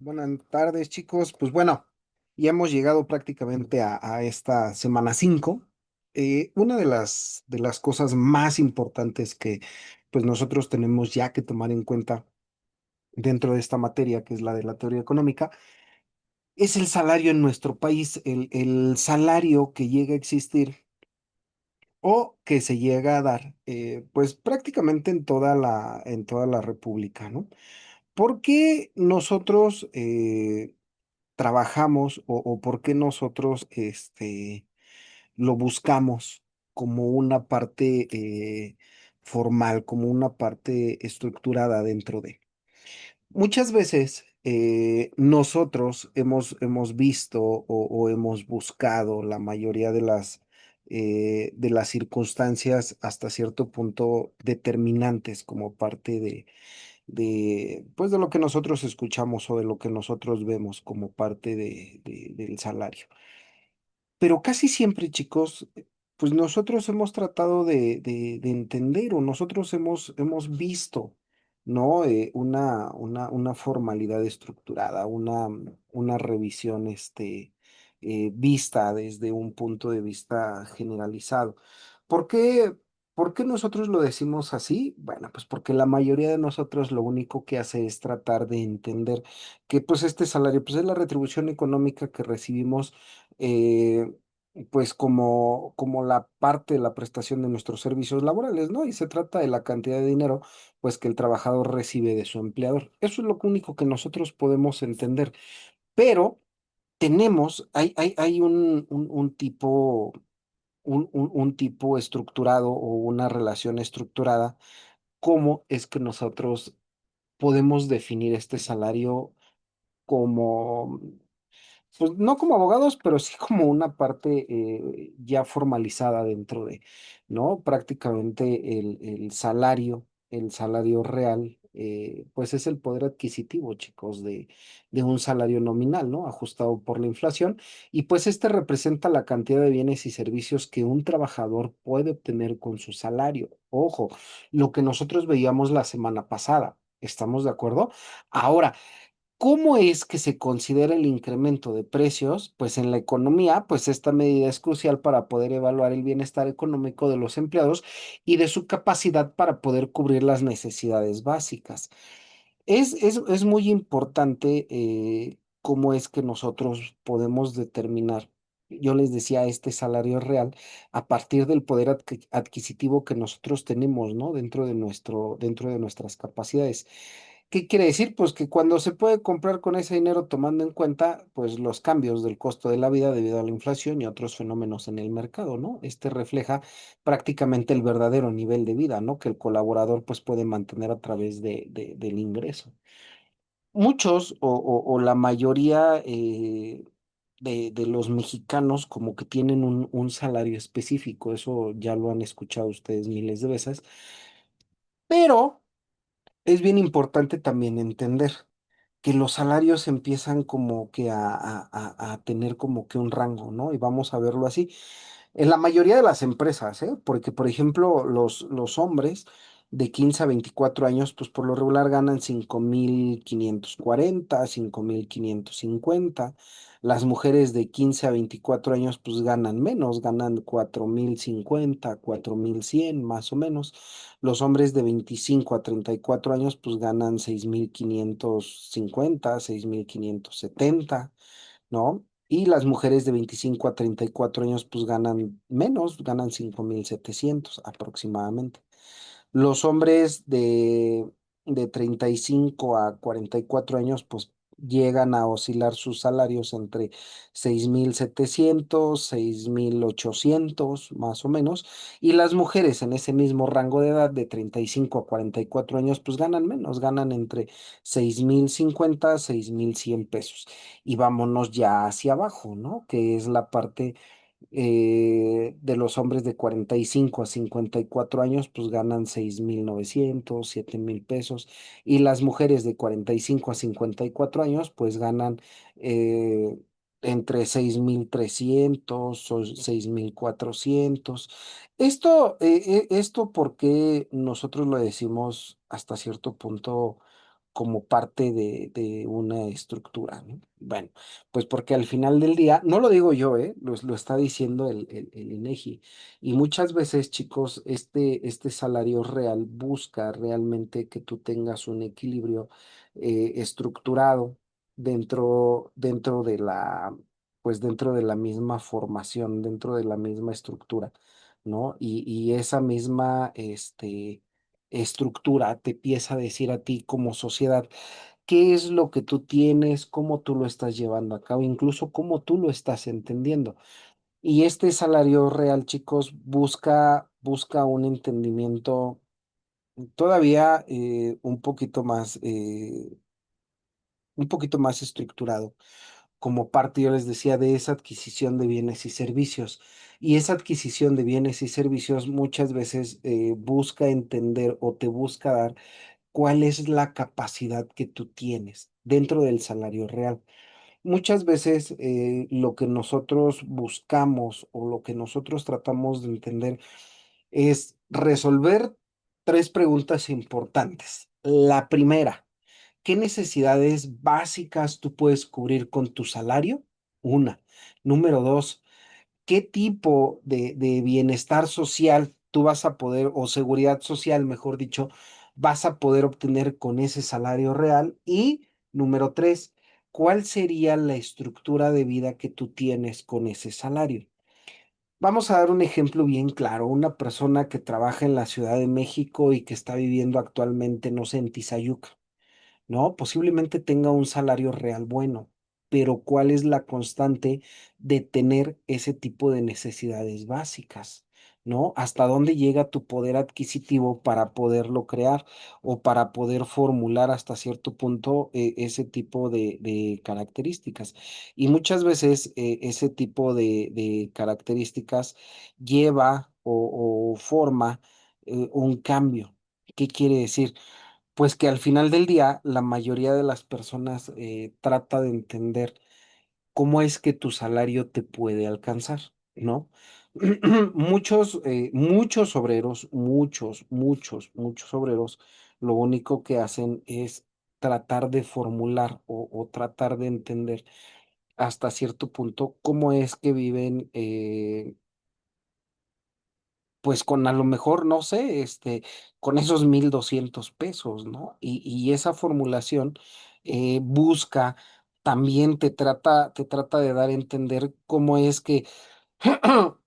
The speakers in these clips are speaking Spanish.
Buenas tardes, chicos. Pues bueno, ya hemos llegado prácticamente a esta semana 5. Una de las cosas más importantes que pues nosotros tenemos ya que tomar en cuenta dentro de esta materia, que es la de la teoría económica, es el salario en nuestro país, el salario que llega a existir o que se llega a dar, pues prácticamente en toda la República, ¿no? ¿Por qué nosotros trabajamos o por qué nosotros lo buscamos como una parte formal, como una parte estructurada dentro de? Muchas veces nosotros hemos visto o hemos buscado la mayoría de las circunstancias hasta cierto punto determinantes como parte pues de lo que nosotros escuchamos o de lo que nosotros vemos como parte del salario. Pero casi siempre, chicos, pues nosotros hemos tratado de entender o nosotros hemos visto, ¿no? Una formalidad estructurada, una revisión vista desde un punto de vista generalizado. ¿Por qué, por qué nosotros lo decimos así? Bueno, pues porque la mayoría de nosotros lo único que hace es tratar de entender que pues este salario pues es la retribución económica que recibimos eh, pues como la parte de la prestación de nuestros servicios laborales, ¿no? Y se trata de la cantidad de dinero, pues que el trabajador recibe de su empleador. Eso es lo único que nosotros podemos entender. Pero hay un tipo, un tipo estructurado o una relación estructurada. ¿Cómo es que nosotros podemos definir este salario como pues no como abogados, pero sí como una parte ya formalizada dentro de, ¿no? Prácticamente el salario real, pues es el poder adquisitivo, chicos, de un salario nominal, ¿no? Ajustado por la inflación. Y pues este representa la cantidad de bienes y servicios que un trabajador puede obtener con su salario. Ojo, lo que nosotros veíamos la semana pasada. ¿Estamos de acuerdo? Ahora, ¿cómo es que se considera el incremento de precios? Pues en la economía, pues esta medida es crucial para poder evaluar el bienestar económico de los empleados y de su capacidad para poder cubrir las necesidades básicas. Es muy importante cómo es que nosotros podemos determinar, yo les decía, este salario real a partir del poder adquisitivo que nosotros tenemos, ¿no? Dentro de nuestras capacidades. ¿Qué quiere decir? Pues que cuando se puede comprar con ese dinero tomando en cuenta pues los cambios del costo de la vida debido a la inflación y otros fenómenos en el mercado, ¿no? Este refleja prácticamente el verdadero nivel de vida, ¿no? Que el colaborador pues puede mantener a través del ingreso. Muchos o la mayoría de los mexicanos como que tienen un salario específico, eso ya lo han escuchado ustedes miles de veces, pero es bien importante también entender que los salarios empiezan como que a tener como que un rango, ¿no? Y vamos a verlo así. En la mayoría de las empresas, ¿eh? Porque, por ejemplo, los hombres de 15 a 24 años, pues por lo regular ganan 5,540, 5,550. Las mujeres de 15 a 24 años, pues ganan menos, ganan 4,050, 4,100 más o menos. Los hombres de 25 a 34 años, pues ganan 6,550, 6,570, ¿no? Y las mujeres de 25 a 34 años, pues ganan menos, ganan 5,700 aproximadamente. Los hombres de 35 a 44 años, pues llegan a oscilar sus salarios entre 6,700, 6,800 más o menos. Y las mujeres en ese mismo rango de edad, de 35 a 44 años, pues ganan menos, ganan entre 6,050, 6,100 pesos. Y vámonos ya hacia abajo, ¿no? Que es la parte de los hombres de 45 a 54 años, pues ganan 6,900, 7,000 pesos. Y las mujeres de 45 a 54 años, pues ganan eh, entre 6,300 o 6,400. Esto porque nosotros lo decimos hasta cierto punto como parte de una estructura, ¿no? Bueno, pues porque al final del día, no lo digo yo, lo está diciendo el INEGI. Y muchas veces, chicos, este salario real busca realmente que tú tengas un equilibrio estructurado dentro de pues dentro de la misma formación, dentro de la misma estructura, ¿no? Y esa misma, estructura te empieza a decir a ti como sociedad qué es lo que tú tienes, cómo tú lo estás llevando a cabo, incluso cómo tú lo estás entendiendo. Y este salario real, chicos, busca un entendimiento todavía un poquito más estructurado, como parte, yo les decía, de esa adquisición de bienes y servicios. Y esa adquisición de bienes y servicios muchas veces busca entender o te busca dar cuál es la capacidad que tú tienes dentro del salario real. Muchas veces lo que nosotros buscamos o lo que nosotros tratamos de entender es resolver tres preguntas importantes. La primera, ¿qué necesidades básicas tú puedes cubrir con tu salario? Una. Número dos, ¿qué tipo de bienestar social tú vas a poder, o seguridad social, mejor dicho, vas a poder obtener con ese salario real? Y número tres, ¿cuál sería la estructura de vida que tú tienes con ese salario? Vamos a dar un ejemplo bien claro. Una persona que trabaja en la Ciudad de México y que está viviendo actualmente, no sé, en Tizayuca. ¿No? Posiblemente tenga un salario real bueno, pero ¿cuál es la constante de tener ese tipo de necesidades básicas? ¿No? ¿Hasta dónde llega tu poder adquisitivo para poderlo crear o para poder formular hasta cierto punto ese tipo de características? Y muchas veces ese tipo de características lleva o forma un cambio. ¿Qué quiere decir? Pues que al final del día la mayoría de las personas trata de entender cómo es que tu salario te puede alcanzar, ¿no? Muchos obreros, muchos obreros, lo único que hacen es tratar de formular o tratar de entender hasta cierto punto cómo es que viven pues con a lo mejor, no sé, con esos 1,200 pesos, ¿no? Y esa formulación busca, también te trata de dar a entender cómo es que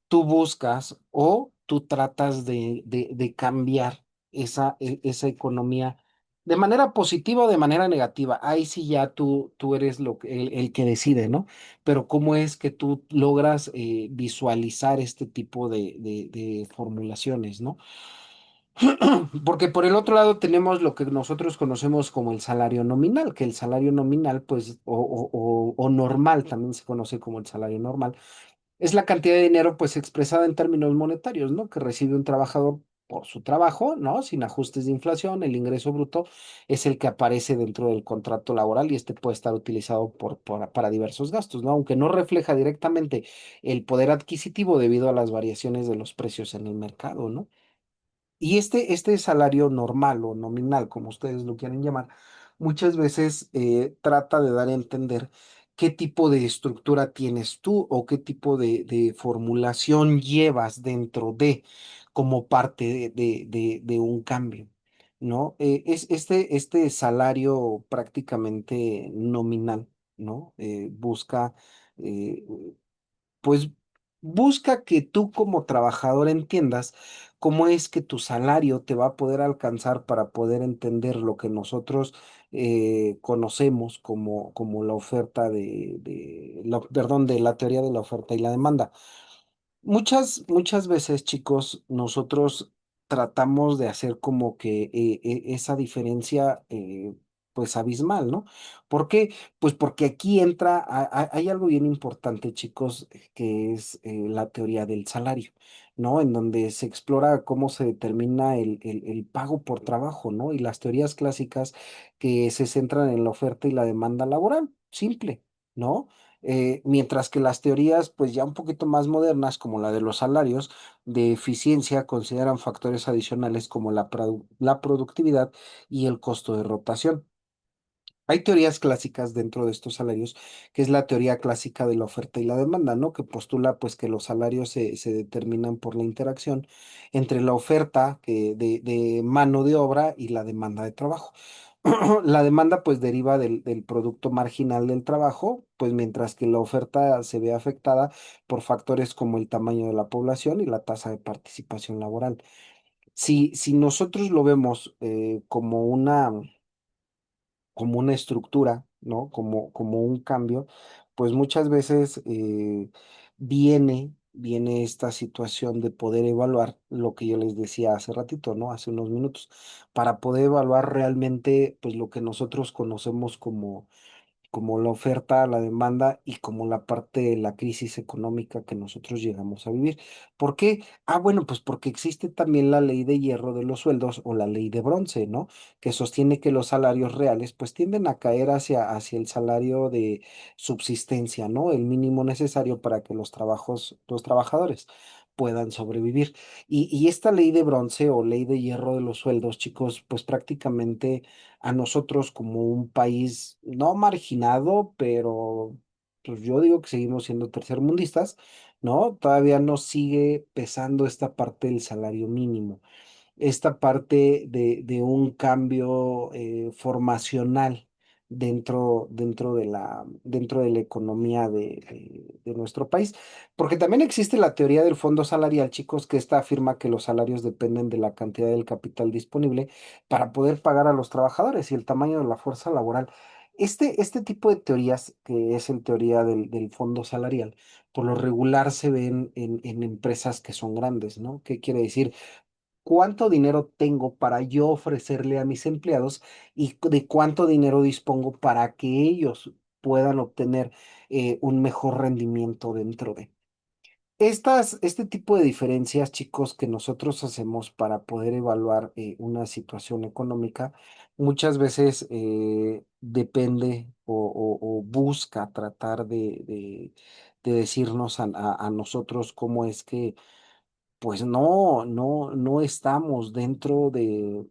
tú buscas o tú tratas de cambiar esa economía de manera positiva o de manera negativa. Ahí sí ya tú eres el que decide, ¿no? Pero cómo es que tú logras visualizar este tipo de formulaciones, ¿no? Porque por el otro lado tenemos lo que nosotros conocemos como el salario nominal, que el salario nominal, pues, o normal, también se conoce como el salario normal, es la cantidad de dinero, pues, expresada en términos monetarios, ¿no? Que recibe un trabajador por su trabajo, ¿no? Sin ajustes de inflación, el ingreso bruto es el que aparece dentro del contrato laboral y este puede estar utilizado para diversos gastos, ¿no? Aunque no refleja directamente el poder adquisitivo debido a las variaciones de los precios en el mercado, ¿no? Y este salario normal o nominal, como ustedes lo quieren llamar, muchas veces trata de dar a entender qué tipo de estructura tienes tú o qué tipo de formulación llevas dentro como parte de un cambio, ¿no? Este salario prácticamente nominal, ¿no? Eh, pues busca que tú como trabajador entiendas cómo es que tu salario te va a poder alcanzar para poder entender lo que nosotros conocemos como la oferta perdón, de la teoría de la oferta y la demanda. Muchas veces, chicos, nosotros tratamos de hacer como que esa diferencia, pues abismal, ¿no? ¿Por qué? Pues porque aquí entra, hay algo bien importante, chicos, que es la teoría del salario, ¿no? En donde se explora cómo se determina el pago por trabajo, ¿no? Y las teorías clásicas que se centran en la oferta y la demanda laboral, simple, ¿no? Mientras que las teorías, pues ya un poquito más modernas, como la de los salarios de eficiencia, consideran factores adicionales como la productividad y el costo de rotación. Hay teorías clásicas dentro de estos salarios, que es la teoría clásica de la oferta y la demanda, ¿no? Que postula pues que los salarios se determinan por la interacción entre la oferta de mano de obra y la demanda de trabajo. La demanda pues deriva del producto marginal del trabajo, pues mientras que la oferta se ve afectada por factores como el tamaño de la población y la tasa de participación laboral. Si nosotros lo vemos como una estructura, ¿no? Como un cambio, pues muchas veces viene esta situación de poder evaluar lo que yo les decía hace ratito, ¿no? Hace unos minutos, para poder evaluar realmente, pues lo que nosotros conocemos como la oferta, la demanda y como la parte de la crisis económica que nosotros llegamos a vivir. ¿Por qué? Ah, bueno, pues porque existe también la ley de hierro de los sueldos o la ley de bronce, ¿no? Que sostiene que los salarios reales pues tienden a caer hacia el salario de subsistencia, ¿no? El mínimo necesario para que los trabajadores puedan sobrevivir. Y esta ley de bronce o ley de hierro de los sueldos, chicos, pues prácticamente a nosotros como un país no marginado, pero pues yo digo que seguimos siendo tercermundistas, ¿no? Todavía nos sigue pesando esta parte del salario mínimo, esta parte de un cambio formacional dentro de la economía de nuestro país. Porque también existe la teoría del fondo salarial, chicos, que esta afirma que los salarios dependen de la cantidad del capital disponible para poder pagar a los trabajadores y el tamaño de la fuerza laboral. Este tipo de teorías, que es en teoría del fondo salarial, por lo regular se ven en empresas que son grandes, ¿no? ¿Qué quiere decir? ¿Cuánto dinero tengo para yo ofrecerle a mis empleados y de cuánto dinero dispongo para que ellos puedan obtener un mejor rendimiento dentro de? Este tipo de diferencias, chicos, que nosotros hacemos para poder evaluar una situación económica, muchas veces depende o busca tratar de decirnos a nosotros cómo es que pues no estamos dentro de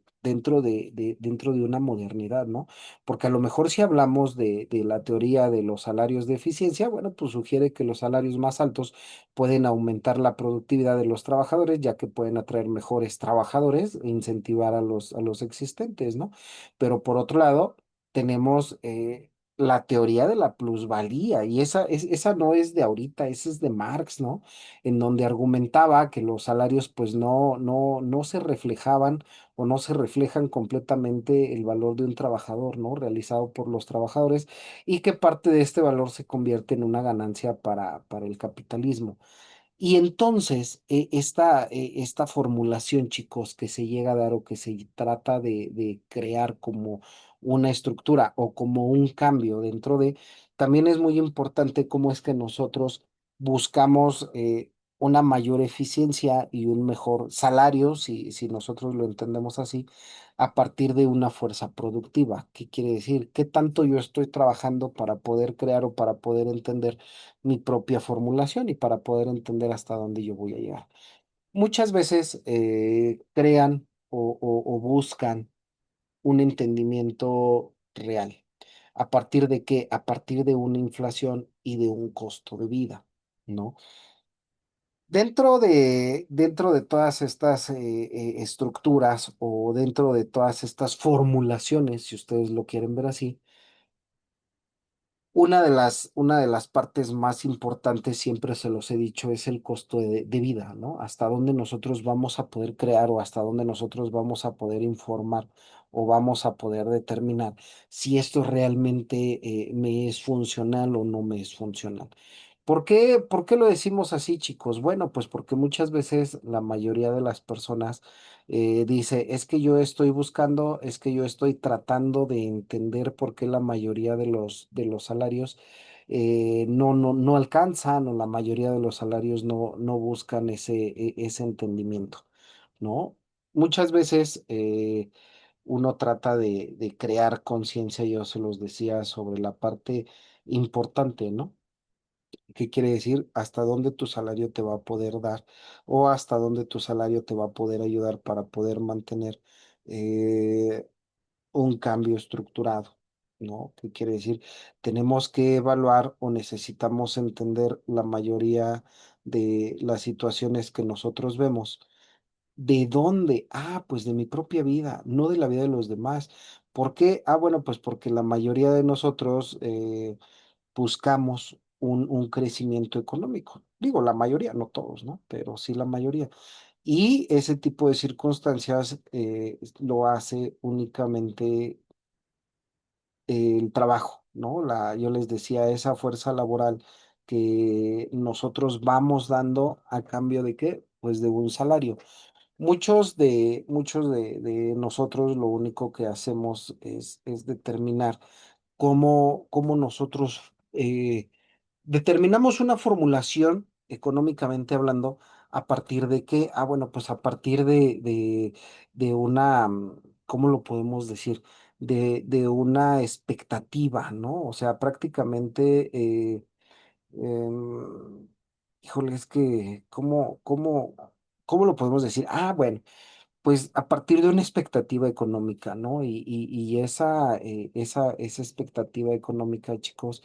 una modernidad, ¿no? Porque a lo mejor si hablamos de la teoría de los salarios de eficiencia, bueno, pues sugiere que los salarios más altos pueden aumentar la productividad de los trabajadores, ya que pueden atraer mejores trabajadores e incentivar a los existentes, ¿no? Pero por otro lado, tenemos la teoría de la plusvalía, y esa no es de ahorita, esa es de Marx, ¿no? En donde argumentaba que los salarios pues no se reflejaban o no se reflejan completamente el valor de un trabajador, ¿no? Realizado por los trabajadores y que parte de este valor se convierte en una ganancia para el capitalismo. Y entonces, esta formulación, chicos, que se llega a dar o que se trata de crear como una estructura o como un cambio dentro de, también es muy importante cómo es que nosotros buscamos una mayor eficiencia y un mejor salario, si nosotros lo entendemos así, a partir de una fuerza productiva. ¿Qué quiere decir? ¿Qué tanto yo estoy trabajando para poder crear o para poder entender mi propia formulación y para poder entender hasta dónde yo voy a llegar? Muchas veces crean o buscan un entendimiento real. ¿A partir de qué? A partir de una inflación y de un costo de vida, ¿no? Dentro de todas estas estructuras o dentro de todas estas formulaciones, si ustedes lo quieren ver así, una de las partes más importantes, siempre se los he dicho, es el costo de vida, ¿no? Hasta dónde nosotros vamos a poder crear o hasta dónde nosotros vamos a poder informar o vamos a poder determinar si esto realmente me es funcional o no me es funcional. ¿Por qué lo decimos así, chicos? Bueno, pues porque muchas veces la mayoría de las personas dice, es que yo estoy buscando, es que yo estoy tratando de entender por qué la mayoría de los salarios no alcanzan o la mayoría de los salarios no buscan ese entendimiento, ¿no? Muchas veces uno trata de crear conciencia, yo se los decía, sobre la parte importante, ¿no? ¿Qué quiere decir? Hasta dónde tu salario te va a poder dar o hasta dónde tu salario te va a poder ayudar para poder mantener eh, un cambio estructurado. ¿no? ¿Qué quiere decir? Tenemos que evaluar o necesitamos entender la mayoría de las situaciones que nosotros vemos. ¿De dónde? Ah, pues de mi propia vida, no de la vida de los demás. ¿Por qué? Ah, bueno, pues porque la mayoría de nosotros buscamos un crecimiento económico. Digo, la mayoría, no todos, ¿no? Pero sí la mayoría. Y ese tipo de circunstancias lo hace únicamente el trabajo, ¿no? Yo les decía, esa fuerza laboral que nosotros vamos dando a cambio de qué? Pues de un salario. Muchos de nosotros lo único que hacemos es determinar cómo nosotros determinamos una formulación económicamente hablando a partir de qué. Ah, bueno, pues a partir de una, ¿cómo lo podemos decir? De una expectativa, ¿no? O sea, prácticamente, em, híjole, es que, ¿cómo lo podemos decir? Ah, bueno. Pues a partir de una expectativa económica, ¿no? Y esa expectativa económica, chicos,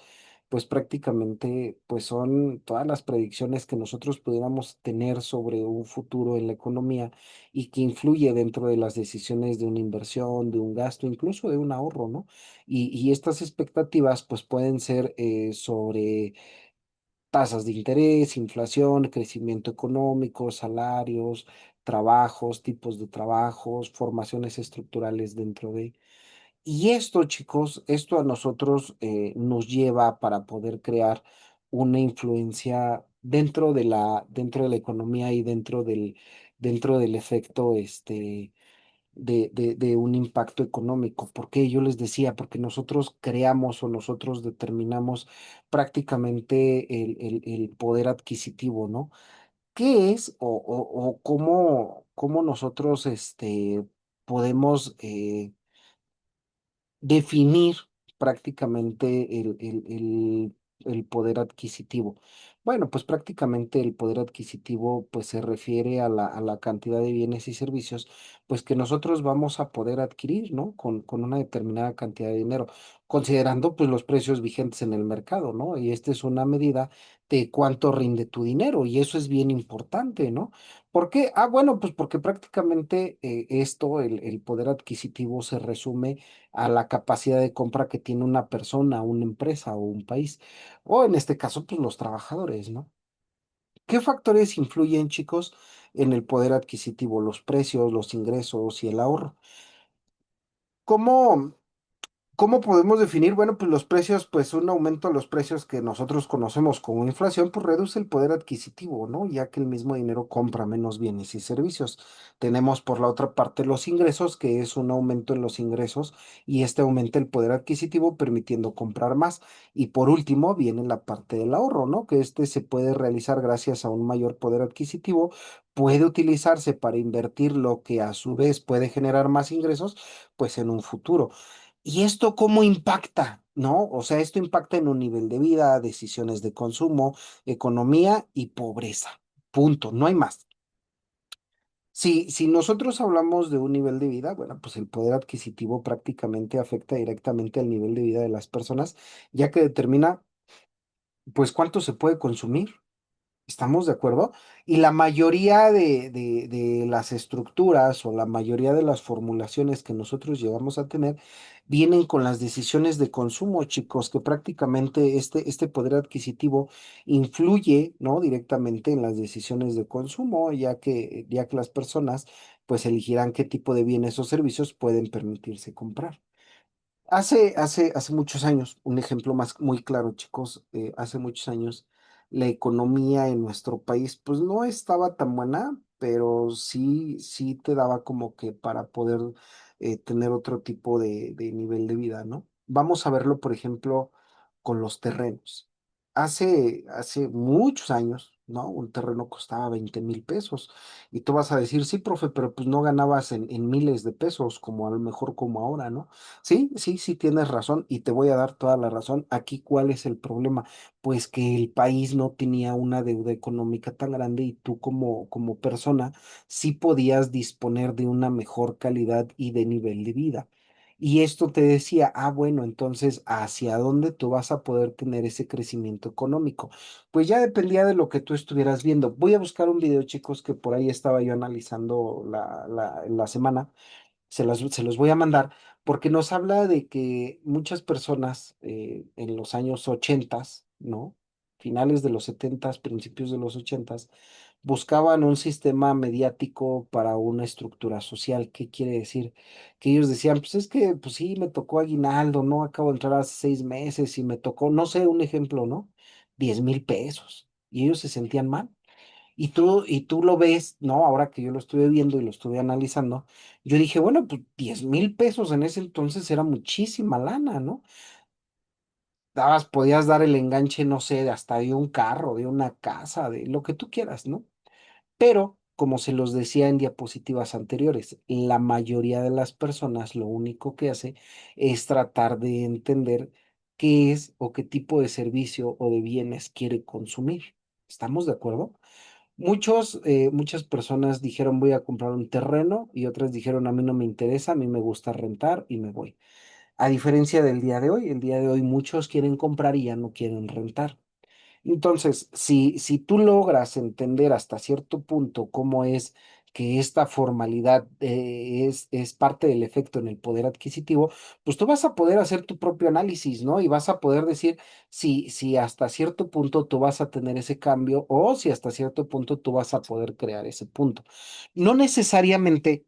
pues prácticamente pues son todas las predicciones que nosotros pudiéramos tener sobre un futuro en la economía y que influye dentro de las decisiones de una inversión, de un gasto, incluso de un ahorro, ¿no? Y estas expectativas pues pueden ser sobre tasas de interés, inflación, crecimiento económico, salarios, trabajos, tipos de trabajos, formaciones estructurales dentro de... Y esto, chicos, esto a nosotros nos lleva para poder crear una influencia dentro de la economía y dentro del efecto de un impacto económico. ¿Por qué? Yo les decía, porque nosotros creamos o nosotros determinamos prácticamente el poder adquisitivo, ¿no? ¿Qué es o cómo nosotros podemos definir prácticamente el poder adquisitivo? Bueno, pues prácticamente el poder adquisitivo pues se refiere a la cantidad de bienes y servicios pues que nosotros vamos a poder adquirir, ¿no? Con una determinada cantidad de dinero, considerando pues los precios vigentes en el mercado, ¿no? Y esta es una medida de cuánto rinde tu dinero y eso es bien importante, ¿no? ¿Por qué? Ah, bueno, pues porque prácticamente el poder adquisitivo se resume a la capacidad de compra que tiene una persona, una empresa o un país, o en este caso, pues los trabajadores, ¿no? ¿Qué factores influyen, chicos, en el poder adquisitivo? Los precios, los ingresos y el ahorro. ¿Cómo, ¿Cómo podemos definir? Bueno, pues los precios, pues un aumento de los precios que nosotros conocemos como inflación, pues reduce el poder adquisitivo, ¿no? Ya que el mismo dinero compra menos bienes y servicios. Tenemos por la otra parte los ingresos, que es un aumento en los ingresos y este aumenta el poder adquisitivo permitiendo comprar más. Y por último viene la parte del ahorro, ¿no? Que este se puede realizar gracias a un mayor poder adquisitivo, puede utilizarse para invertir lo que a su vez puede generar más ingresos, pues en un futuro. ¿Y esto cómo impacta? ¿No? O sea, esto impacta en un nivel de vida, decisiones de consumo, economía y pobreza. Punto, no hay más. Si nosotros hablamos de un nivel de vida, bueno, pues el poder adquisitivo prácticamente afecta directamente al nivel de vida de las personas, ya que determina, pues, cuánto se puede consumir. ¿Estamos de acuerdo? Y la mayoría de las estructuras o la mayoría de las formulaciones que nosotros llegamos a tener vienen con las decisiones de consumo, chicos, que prácticamente este poder adquisitivo influye, ¿no? Directamente en las decisiones de consumo, ya que las personas pues elegirán qué tipo de bienes o servicios pueden permitirse comprar. Hace muchos años, un ejemplo más muy claro, chicos, hace muchos años la economía en nuestro país pues no estaba tan buena, pero sí te daba como que para poder tener otro tipo de nivel de vida, ¿no? Vamos a verlo, por ejemplo, con los terrenos. Hace muchos años, ¿no? Un terreno costaba 20,000 pesos. Y tú vas a decir, sí, profe, pero pues no ganabas en miles de pesos, como a lo mejor como ahora, ¿no? Sí, sí, sí, tienes razón y te voy a dar toda la razón. Aquí, ¿cuál es el problema? Pues que el país no tenía una deuda económica tan grande y tú como persona sí podías disponer de una mejor calidad y de nivel de vida. Y esto te decía, ah, bueno, entonces, ¿hacia dónde tú vas a poder tener ese crecimiento económico? Pues ya dependía de lo que tú estuvieras viendo. Voy a buscar un video, chicos, que por ahí estaba yo analizando la semana. Se los voy a mandar porque nos habla de que muchas personas en los años 80, ¿no? Finales de los 70, principios de los 80, buscaban un sistema mediático para una estructura social. ¿Qué quiere decir? Que ellos decían, pues es que, pues sí, me tocó aguinaldo, ¿no? Acabo de entrar hace 6 meses y me tocó, no sé, un ejemplo, ¿no? 10,000 pesos. Y ellos se sentían mal. Y tú lo ves, ¿no? Ahora que yo lo estuve viendo y lo estuve analizando, yo dije, bueno, pues 10,000 pesos en ese entonces era muchísima lana, ¿no? Podías dar el enganche, no sé, de hasta de un carro, de una casa, de lo que tú quieras, ¿no? Pero, como se los decía en diapositivas anteriores, la mayoría de las personas lo único que hace es tratar de entender qué es o qué tipo de servicio o de bienes quiere consumir. ¿Estamos de acuerdo? Muchas personas dijeron voy a comprar un terreno y otras dijeron a mí no me interesa, a mí me gusta rentar y me voy. A diferencia del día de hoy, el día de hoy muchos quieren comprar y ya no quieren rentar. Entonces, si tú logras entender hasta cierto punto cómo es que esta formalidad es parte del efecto en el poder adquisitivo, pues tú vas a poder hacer tu propio análisis, ¿no? Y vas a poder decir si hasta cierto punto tú vas a tener ese cambio o si hasta cierto punto tú vas a poder crear ese punto. No necesariamente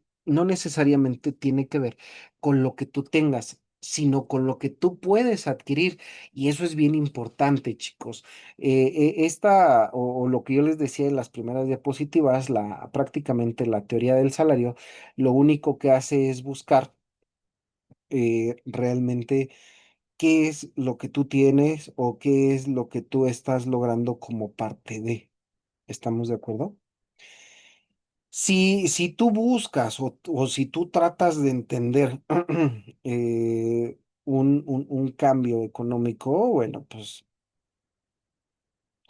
tiene que ver con lo que tú tengas, sino con lo que tú puedes adquirir. Y eso es bien importante, chicos. Esta, o lo que yo les decía en las primeras diapositivas, prácticamente la teoría del salario, lo único que hace es buscar realmente qué es lo que tú tienes o qué es lo que tú estás logrando como parte de. ¿Estamos de acuerdo? Si tú buscas o si tú tratas de entender un cambio económico, bueno, pues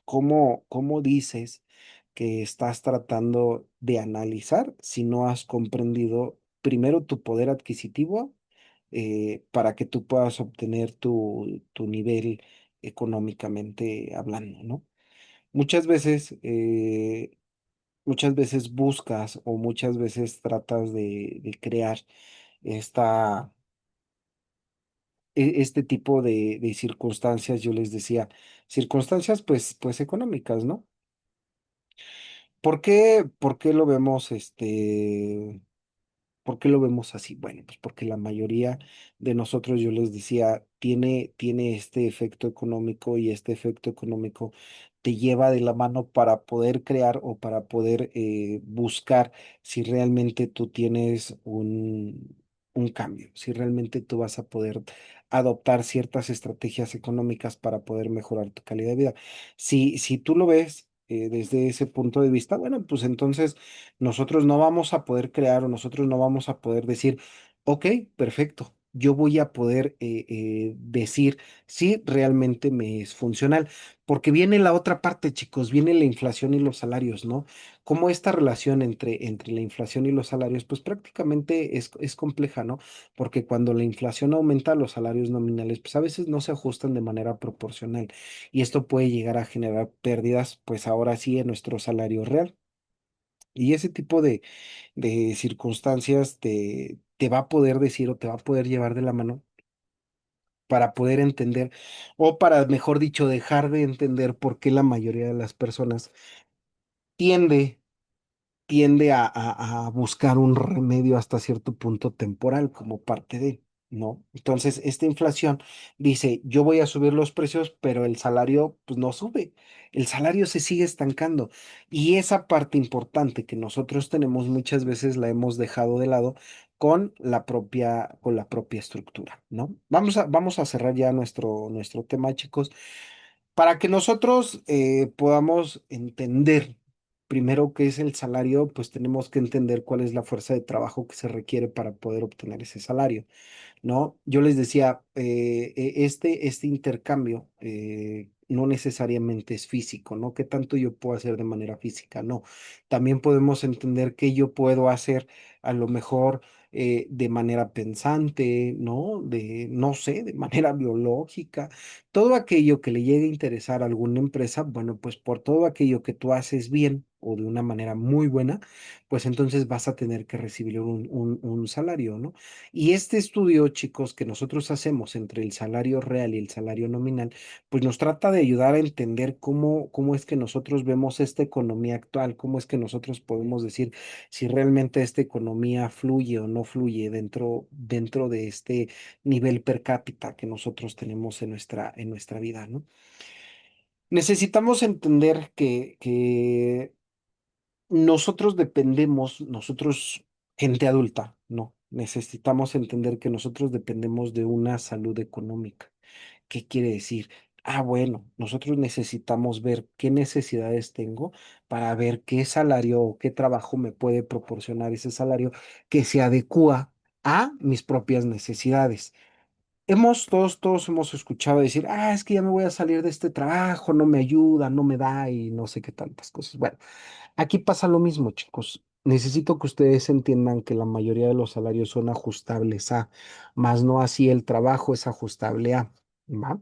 ¿cómo dices que estás tratando de analizar si no has comprendido primero tu poder adquisitivo para que tú puedas obtener tu nivel económicamente hablando, ¿no? Muchas veces, muchas veces buscas o muchas veces tratas de crear esta, este tipo de circunstancias, yo les decía, circunstancias pues económicas, ¿no? ¿Por qué lo vemos, por qué lo vemos así? Bueno, pues porque la mayoría de nosotros, yo les decía, tiene este efecto económico y este efecto económico te lleva de la mano para poder crear o para poder buscar si realmente tú tienes un cambio, si realmente tú vas a poder adoptar ciertas estrategias económicas para poder mejorar tu calidad de vida. Si tú lo ves desde ese punto de vista, bueno, pues entonces nosotros no vamos a poder crear o nosotros no vamos a poder decir, ok, perfecto, yo voy a poder decir si realmente me es funcional, porque viene la otra parte, chicos, viene la inflación y los salarios, ¿no? Como esta relación entre la inflación y los salarios, pues prácticamente es compleja, ¿no? Porque cuando la inflación aumenta, los salarios nominales, pues a veces no se ajustan de manera proporcional y esto puede llegar a generar pérdidas, pues ahora sí, en nuestro salario real. Y ese tipo de circunstancias te va a poder decir o te va a poder llevar de la mano para poder entender o para, mejor dicho, dejar de entender por qué la mayoría de las personas tiende tiende a buscar un remedio hasta cierto punto temporal como parte de, ¿no? Entonces, esta inflación dice, yo voy a subir los precios, pero el salario pues no sube, el salario se sigue estancando y esa parte importante que nosotros tenemos muchas veces la hemos dejado de lado con la propia estructura, ¿no? Vamos a cerrar ya nuestro tema, chicos. Para que nosotros podamos entender primero qué es el salario, pues tenemos que entender cuál es la fuerza de trabajo que se requiere para poder obtener ese salario, ¿no? Yo les decía, este intercambio no necesariamente es físico, ¿no? ¿Qué tanto yo puedo hacer de manera física? No. También podemos entender qué yo puedo hacer a lo mejor. de manera pensante, ¿no? No sé, de manera biológica. Todo aquello que le llegue a interesar a alguna empresa, bueno, pues por todo aquello que tú haces bien o de una manera muy buena, pues entonces vas a tener que recibir un salario, ¿no? Y este estudio, chicos, que nosotros hacemos entre el salario real y el salario nominal, pues nos trata de ayudar a entender cómo es que nosotros vemos esta economía actual, cómo es que nosotros podemos decir si realmente esta economía fluye o no fluye dentro de este nivel per cápita que nosotros tenemos en nuestra vida, ¿no? Necesitamos entender que nosotros dependemos, nosotros, gente adulta, no, necesitamos entender que nosotros dependemos de una salud económica. ¿Qué quiere decir? Ah, bueno, nosotros necesitamos ver qué necesidades tengo para ver qué salario o qué trabajo me puede proporcionar ese salario que se adecua a mis propias necesidades. Todos hemos escuchado decir, ah, es que ya me voy a salir de este trabajo, no me ayuda, no me da y no sé qué tantas cosas. Bueno, aquí pasa lo mismo, chicos. Necesito que ustedes entiendan que la mayoría de los salarios son ajustables a, más no así el trabajo es ajustable a, ¿va?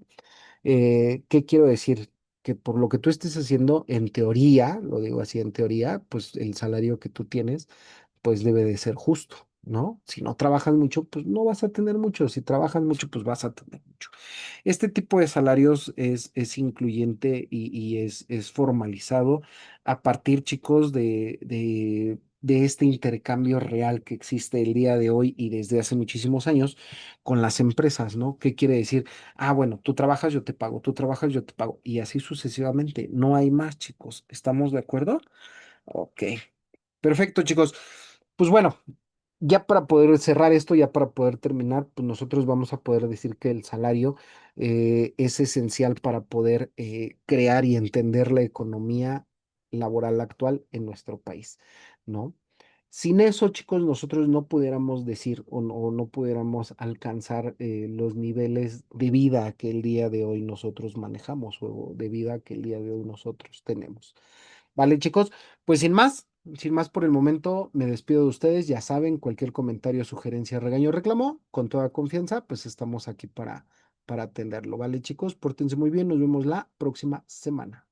¿Qué quiero decir? Que por lo que tú estés haciendo, en teoría, lo digo así, en teoría, pues el salario que tú tienes, pues debe de ser justo, ¿no? Si no trabajas mucho, pues no vas a tener mucho. Si trabajas mucho, pues vas a tener mucho. Este tipo de salarios es incluyente y es formalizado a partir, chicos, de este intercambio real que existe el día de hoy y desde hace muchísimos años con las empresas, ¿no? ¿Qué quiere decir? Ah, bueno, tú trabajas, yo te pago, tú trabajas, yo te pago, y así sucesivamente. No hay más, chicos. ¿Estamos de acuerdo? Ok. Perfecto, chicos. Pues bueno, ya para poder cerrar esto, ya para poder terminar, pues nosotros vamos a poder decir que el salario es esencial para poder crear y entender la economía laboral actual en nuestro país, ¿no? Sin eso, chicos, nosotros no pudiéramos decir o no pudiéramos alcanzar los niveles de vida que el día de hoy nosotros manejamos o de vida que el día de hoy nosotros tenemos. Vale, chicos, pues sin más por el momento, me despido de ustedes. Ya saben, cualquier comentario, sugerencia, regaño, reclamo, con toda confianza, pues estamos aquí para atenderlo. Vale, chicos, pórtense muy bien. Nos vemos la próxima semana.